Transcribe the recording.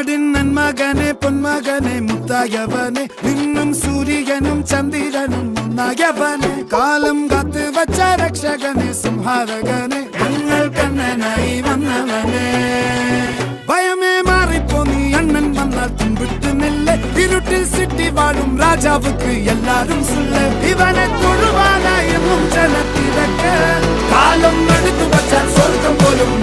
നാടിൻ നന്മകനെ പൊന്മകനെ മുത്തായവനെ നിന്നും സൂര്യനും ചന്ദ്രനും ഒന്നായവനെ കാലം കാത്ത് വച്ച രക്ഷകനെ സംഹാരകനെ ഞങ്ങൾ കണ്ണനായി വന്നവനെ ഭയമേ മാറിപ്പോ നീ അണ്ണൻ വന്നാൽ തുമ്പിട്ട് നില്ല ഇരുട്ടിൽ സിറ്റി വാഴും രാജാവുക്ക് എല്ലാരും സുല്ല ഇവനെ തൊഴുവാനായെന്നും ജനത്തിരക്ക് കാലം എടുത്തു വച്ചാൽ സ്വർഗം പോലും